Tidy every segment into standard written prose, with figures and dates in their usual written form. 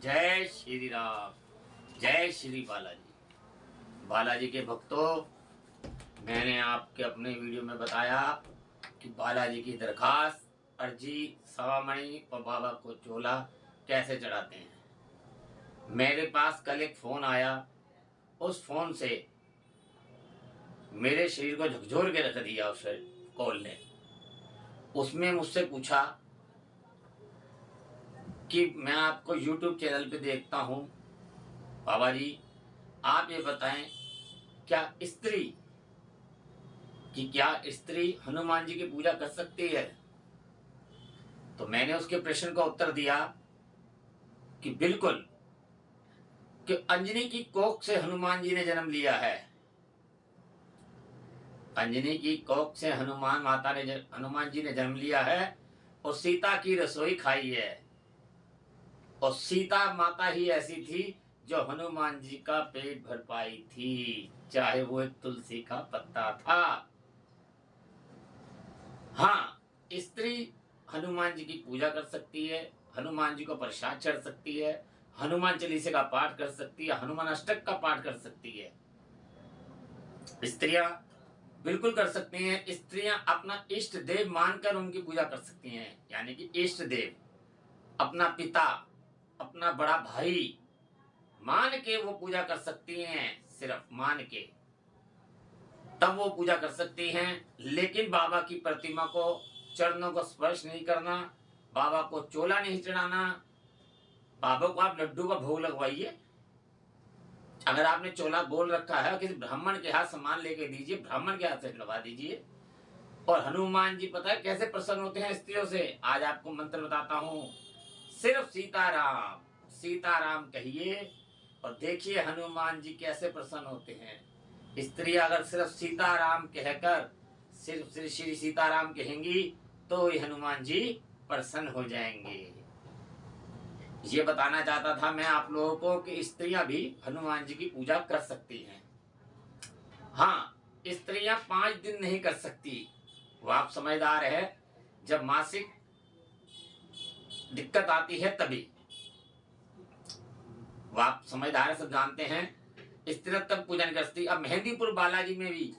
जय श्री राम। जय श्री बालाजी। बालाजी के भक्तों, मैंने आपके अपने वीडियो में बताया कि बालाजी की दरखास्त, अर्जी, सवामणि और बाबा को चोला कैसे चढ़ाते हैं। मेरे पास कल एक फ़ोन आया। उस फ़ोन से मेरे शरीर को झकझोर के रख दिया उस कॉल ने। उसमें मुझसे पूछा कि मैं आपको YouTube चैनल पे देखता हूँ, बाबा जी आप ये बताएं क्या स्त्री हनुमान जी की पूजा कर सकती है। तो मैंने उसके प्रश्न का उत्तर दिया कि बिल्कुल, कि अंजनी की कोख से हनुमान जी ने जन्म लिया है। अंजनी की कोख से हनुमान जी ने जन्म लिया है और सीता की रसोई खाई है। और सीता माता ही ऐसी थी जो हनुमान जी का पेट भर पाई थी, चाहे वो एक तुलसी का पत्ता था। हाँ, स्त्री हनुमान जी की पूजा कर सकती है, हनुमान जी को प्रसाद चढ़ सकती है, हनुमान चालीसा का पाठ कर सकती है, हनुमान अष्टक का पाठ कर सकती है। स्त्रियां बिल्कुल कर सकती हैं। स्त्रियां अपना इष्ट देव मानकर उनकी पूजा कर सकती हैं। यानी कि इष्ट देव, अपना पिता, अपना बड़ा भाई मान के वो पूजा कर सकती हैं। सिर्फ मान के तब वो पूजा कर सकती हैं। लेकिन बाबा की प्रतिमा को, चरणों को स्पर्श नहीं करना, बाबा को चोला नहीं चढ़ाना। बाबा को आप लड्डू का भोग लगवाइए। अगर आपने चोला बोल रखा है, किसी ब्राह्मण के हाथ सामान लेके दीजिए, ब्राह्मण के हाथ से चढ़वा दीजिए। और हनुमान जी पता है कैसे प्रसन्न होते हैं स्त्रियों से। आज आपको मंत्र बताता हूं। सिर्फ सीताराम सीताराम कहिए और देखिए हनुमान जी कैसे प्रसन्न होते हैं। स्त्री अगर सिर्फ सीताराम कहकर सिर्फ श्री सीताराम कहेंगी तो ये हनुमान जी प्रसन्न हो जाएंगे। ये बताना चाहता था मैं आप लोगों को कि स्त्रियां भी हनुमान जी की पूजा कर सकती हैं। हाँ, स्त्रियां 5 दिन नहीं कर सकती। वो आप समझदार है, जब मासिक दिक्कत आती है तभी। वो आप समझदार है, सब जानते हैं। स्त्री तब पूजन करती। अब मेहंदीपुर बालाजी में भी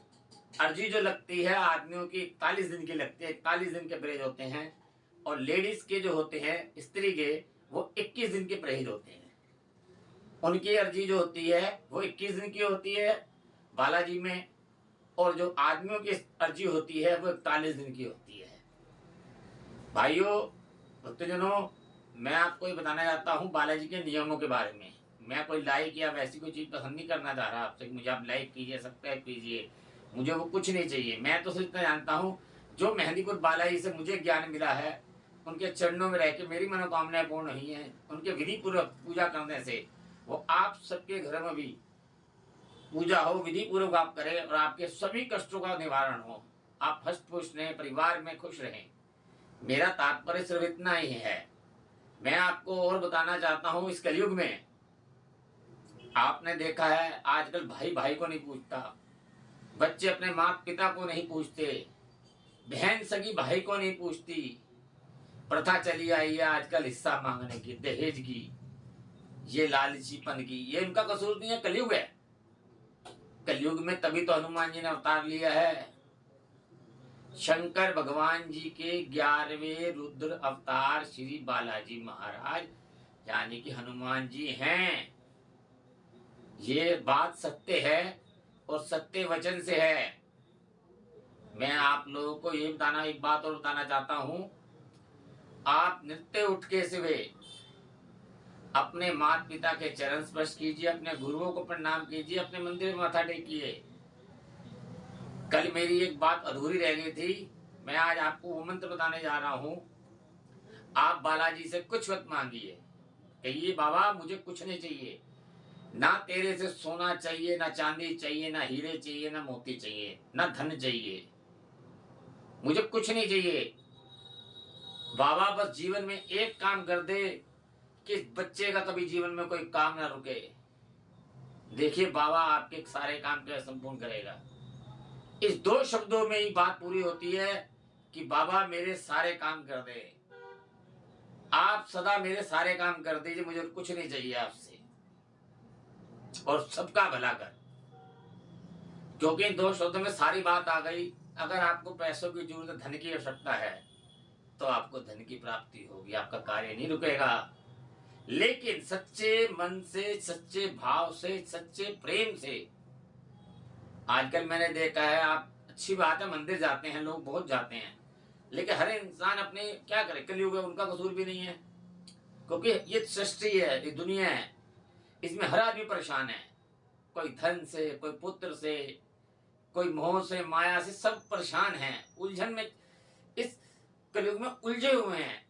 अर्जी जो लगती है आदमियों की 41 दिन की लगती है। 41 दिन के परहेज होते हैं। और लेडीज के जो होते हैं, स्त्री के, वो 21 दिन के परहेज होते हैं। उनकी अर्जी जो होती है वो 21 दिन की होती है बालाजी में। और जो आदमियों की अर्जी होती है वो 41 दिन की होती है। भाइयों भक्तजनों, मैं आपको ये बताना चाहता हूँ बालाजी के नियमों के बारे में। मैं कोई लाइक या वैसी कोई चीज पसंद नहीं करना चाह रहा आपसे, मुझे आप लाइक कीजिए, सब्सक्राइब कीजिए, मुझे वो कुछ नहीं चाहिए। मैं तो सिर्फ इतना जानता हूँ, जो मेहंदीपुर बालाजी से मुझे ज्ञान मिला है, उनके चरणों में रह के मेरी मनोकामनाएं पूर्ण हुई हैं। उनके विधि पूर्वक पूजा करने से वो आप सबके घर में भी पूजा हो, विधि पूर्वक आप करें और आपके सभी कष्टों का निवारण हो। आप हष्ट पुष्ट रहें, परिवार में खुश रहें। मेरा तात्पर्य सिर्फ इतना ही है। मैं आपको और बताना चाहता हूं, इस कलयुग में आपने देखा है आजकल भाई भाई को नहीं पूछता, बच्चे अपने माता पिता को नहीं पूछते, बहन सगी भाई को नहीं पूछती। प्रथा चली आई है आजकल हिस्सा मांगने की, दहेज की, ये लालचीपन की। ये इनका कसूर नहीं है, कलयुग है। कलयुग में तभी तो हनुमान जी ने अवतार लिया है। शंकर भगवान जी के 11वें रुद्र अवतार श्री बालाजी महाराज यानी कि हनुमान जी हैं। ये बात सत्य है और सत्य वचन से है। मैं आप लोगों को ये बताना, एक बात और बताना चाहता हूं। आप नित्य उठ के सिवे अपने माता पिता के चरण स्पर्श कीजिए, अपने गुरुओं को प्रणाम कीजिए, अपने मंदिर में माथा टेकिए। कल मेरी एक बात अधूरी रह गई थी, मैं आज आपको वो मंत्र बताने जा रहा हूं। आप बालाजी से कुछ मत मांगिए, कहिए बाबा मुझे कुछ नहीं चाहिए, ना तेरे से सोना चाहिए, ना चांदी चाहिए, ना हीरे चाहिए, ना मोती चाहिए, ना धन चाहिए, मुझे कुछ नहीं चाहिए। बाबा बस जीवन में एक काम कर दे कि बच्चे का कभी जीवन में कोई काम ना रुके। देखिए बाबा आपके सारे काम के संपूर्ण करेगा। इस 2 शब्दों में ही बात पूरी होती है कि बाबा मेरे सारे काम कर दे। आप सदा मेरे सारे काम कर दीजिए, मुझे कुछ नहीं चाहिए आपसे, और सबका भला कर। क्योंकि इन 2 शब्दों में सारी बात आ गई। अगर आपको पैसों की जरूरत है, धन की आवश्यकता है, तो आपको धन की प्राप्ति होगी, आपका कार्य नहीं रुकेगा। लेकिन सच्चे मन से, सच्चे भाव से, सच्चे प्रेम से। आजकल मैंने देखा है, आप अच्छी बात है मंदिर जाते हैं लोग, बहुत जाते हैं, लेकिन हर इंसान अपने क्या करे, कलयुग है, उनका कसूर भी नहीं है। क्योंकि ये सृष्टि है, ये दुनिया है, इसमें हर आदमी परेशान है। कोई धन से, कोई पुत्र से, कोई मोह से, माया से, सब परेशान हैं, उलझन में, इस कलयुग में उलझे हुए हैं।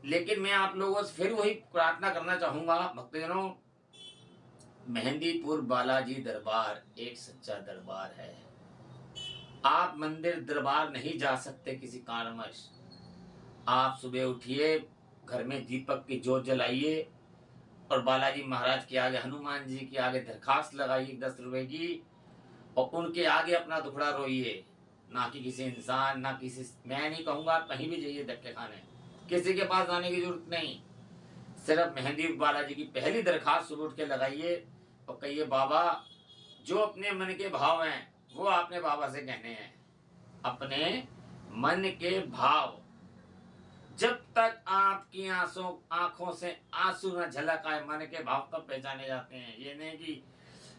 लेकिन मैं आप लोगों से फिर वही प्रार्थना करना चाहूंगा, भक्तजनों, मेहंदीपुर बालाजी दरबार एक सच्चा दरबार है। आप मंदिर दरबार नहीं जा सकते किसी कारणवश, आप सुबह उठिए, घर में दीपक की जोत जलाइए, और बालाजी महाराज के आगे, हनुमान जी के आगे दरखास्त लगाइए 10 रुपए की, और उनके आगे अपना दुखड़ा रोइए। ना कि किसी इंसान, ना किसी, मैं नहीं कहूंगा आप कहीं भी जाइए धक्के खाने, किसी के पास जाने की जरूरत नहीं। सिर्फ मेहंदी बालाजी की पहली दरखास्त सुबह उठ के लगाइए और कहिए, बाबा जो अपने मन के भाव हैं वो आपने बाबा से कहने हैं। अपने मन के भाव, जब तक आपकी आंखों से आंसू न झलक आए, मन के भाव तब पहचाने जाते हैं। ये नहीं कि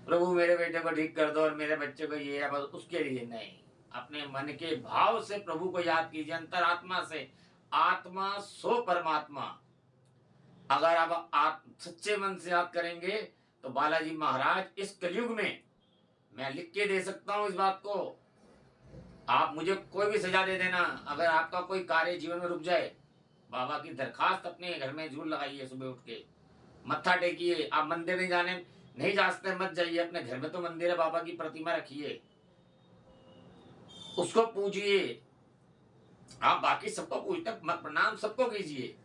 प्रभु मेरे बेटे को ठीक कर दो और मेरे बच्चे को ये है, बस उसके लिए नहीं। अपने मन के भाव से प्रभु को याद कीजिए, अंतरात्मा से। आत्मा सो परमात्मा। अगर आप सच्चे मन से याद करेंगे तो बालाजी महाराज इस कलयुग में, मैं लिख के दे सकता हूं इस बात को, आप मुझे कोई भी सजा दे देना, अगर आपका कोई कार्य जीवन में रुक जाए, बाबा की दरखास्त अपने घर में जरूर लगाइए, सुबह उठ के मत्था टेकिए। आप मंदिर नहीं जा सकते, मत जाइए, अपने घर में तो मंदिर है, बाबा की प्रतिमा रखिए, उसको पूजिए। आप बाकी सबको पूजते, प्रणाम सबको कीजिए।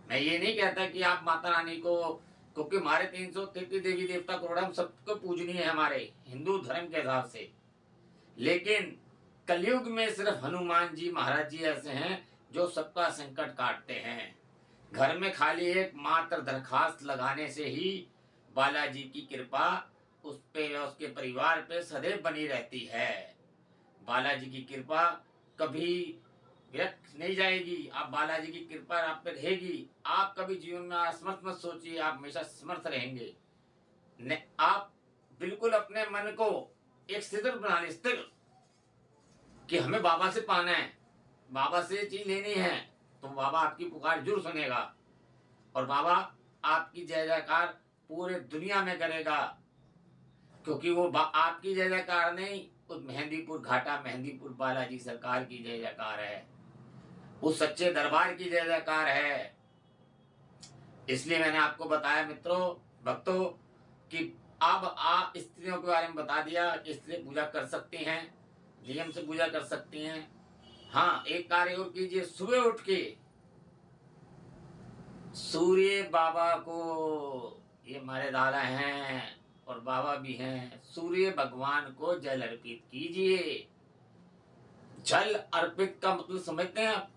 मैं ये नहीं कहता कि आप माता रानी को, क्योंकि हमारे 333 देवी देवता करोड़, हम सबको पूजनीय है हमारे हिंदू धर्म के हिसाब से। लेकिन कलयुग में सिर्फ हनुमान जी महाराज जी ऐसे हैं जो सबका संकट काटते हैं। घर में खाली एक मात्र दरखास्त लगाने से ही बालाजी की कृपा उस पे या उसके परिवार पे सदैव बनी रहती है। बालाजी की कृपा कभी व्यर्थ नहीं जाएगी, आप बालाजी की कृपा आप पे रहेगी। आप कभी जीवन में असमर्थ मत सोचिए, आप हमेशा समर्थ रहेंगे। आप बिल्कुल अपने मन को एक स्थिर बना ले, स्थिर, कि हमें बाबा से पाना है, बाबा से चीज लेनी है, तो बाबा आपकी पुकार जरूर सुनेगा, और बाबा आपकी जय जयकार पूरे दुनिया में करेगा। क्योंकि वो आपकी जय जयकार नहीं, उस मेहंदीपुर घाटा, मेहंदीपुर बालाजी सरकार की जय जयकार है, उस सच्चे दरबार की जय जयकार है। इसलिए मैंने आपको बताया मित्रों, भक्तों, कि अब स्त्रियों के बारे में बता दिया कि स्त्री पूजा कर सकती हैं, नियम से पूजा कर सकती हैं। हाँ, एक कार्य और कीजिए, सुबह उठ के सूर्य बाबा को, ये हमारे दादा हैं और बाबा भी हैं, सूर्य भगवान को जल अर्पित कीजिए। जल अर्पित का मतलब समझते हैं आप?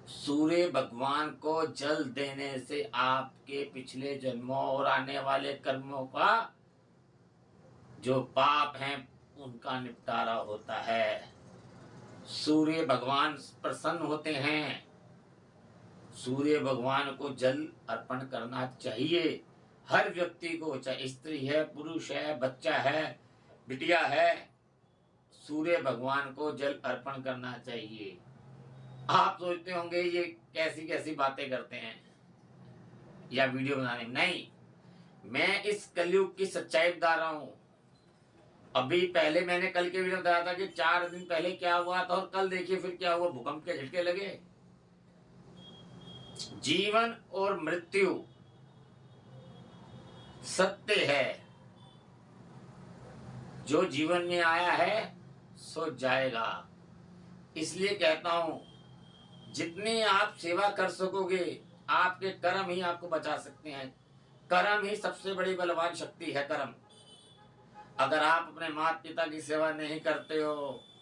सूर्य भगवान को जल देने से आपके पिछले जन्मों और आने वाले कर्मों का जो पाप हैं उनका निपटारा होता है। सूर्य भगवान प्रसन्न होते हैं। सूर्य भगवान को जल अर्पण करना चाहिए हर व्यक्ति को, चाहे स्त्री है, पुरुष है, बच्चा है, बिटिया है, सूर्य भगवान को जल अर्पण करना चाहिए। आप सोचते होंगे ये कैसी कैसी बातें करते हैं या वीडियो बनाने, नहीं, मैं इस कलयुग की सच्चाई बता रहा हूं। अभी पहले मैंने कल के वीडियो बताया था कि 4 दिन पहले क्या हुआ था, और कल देखिए फिर क्या हुआ, भूकंप के झटके लगे। जीवन और मृत्यु सत्य है, जो जीवन में आया है सो जाएगा। इसलिए कहता हूं, जितनी आप सेवा कर सकोगे, आपके कर्म ही आपको बचा सकते हैं। कर्म ही सबसे बड़ी बलवान शक्ति है, कर्म। अगर आप अपने माता पिता की सेवा नहीं करते हो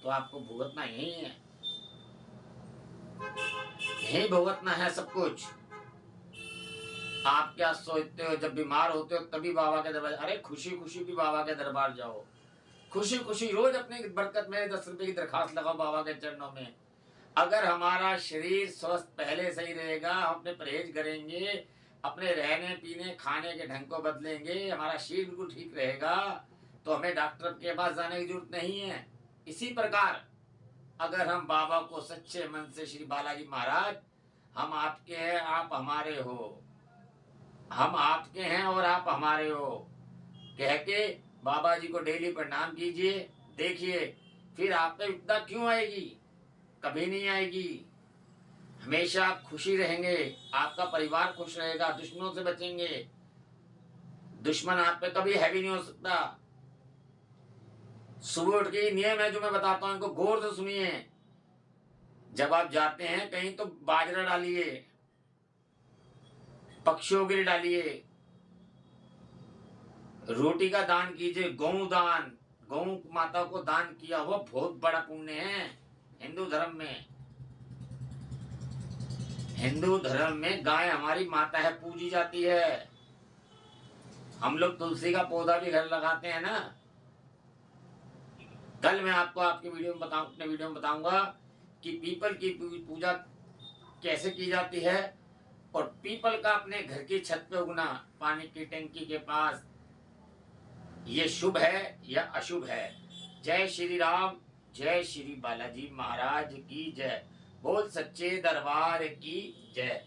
तो आपको भुगतना यही है। यही भुगतना है सब कुछ। आप क्या सोचते हो, जब बीमार होते हो तभी बाबा के दरबार, अरे खुशी खुशी भी बाबा के दरबार जाओ, खुशी खुशी रोज अपनी बरकत में 10 रुपए की दरखास्त लगाओ बाबा के चरणों में। अगर हमारा शरीर स्वस्थ पहले से ही रहेगा, हम अपने परहेज करेंगे, अपने रहने पीने खाने के ढंग को बदलेंगे, हमारा शरीर बिल्कुल ठीक रहेगा, तो हमें डॉक्टर के पास जाने की जरूरत नहीं है। इसी प्रकार अगर हम बाबा को सच्चे मन से, श्री बालाजी महाराज हम आपके हैं, आप हमारे हो, हम आपके हैं और आप हमारे हो कह के बाबा जी को डेली प्रणाम कीजिए। देखिए फिर आप पे विपदा क्यों आएगी, कभी नहीं आएगी। हमेशा आप खुशी रहेंगे, आपका परिवार खुश रहेगा, दुश्मनों से बचेंगे, दुश्मन आप पे कभी हैवी नहीं हो सकता। सुबह उठ के नियम है जो मैं बताता हूं, इनको गौर से सुनिए। जब आप जाते हैं कहीं तो बाजरा डालिए, पक्षियों के लिए डालिए, रोटी का दान कीजिए, गौ दान, गौ माता को दान किया हुआ बहुत बड़ा पुण्य है। हिंदू धर्म में, हिंदू धर्म में गाय हमारी माता है, पूजी जाती है। हम लोग तुलसी का पौधा भी घर लगाते हैं ना। कल मैं आपको आपके वीडियो में बताऊं, अपने वीडियो में बताऊंगा कि पीपल की पूजा कैसे की जाती है, और पीपल का अपने घर की छत पे उगना, पानी की टंकी के पास, ये शुभ है या अशुभ है। जय श्री राम, जय श्री बालाजी महाराज की जय, बोल सच्चे दरबार की जय।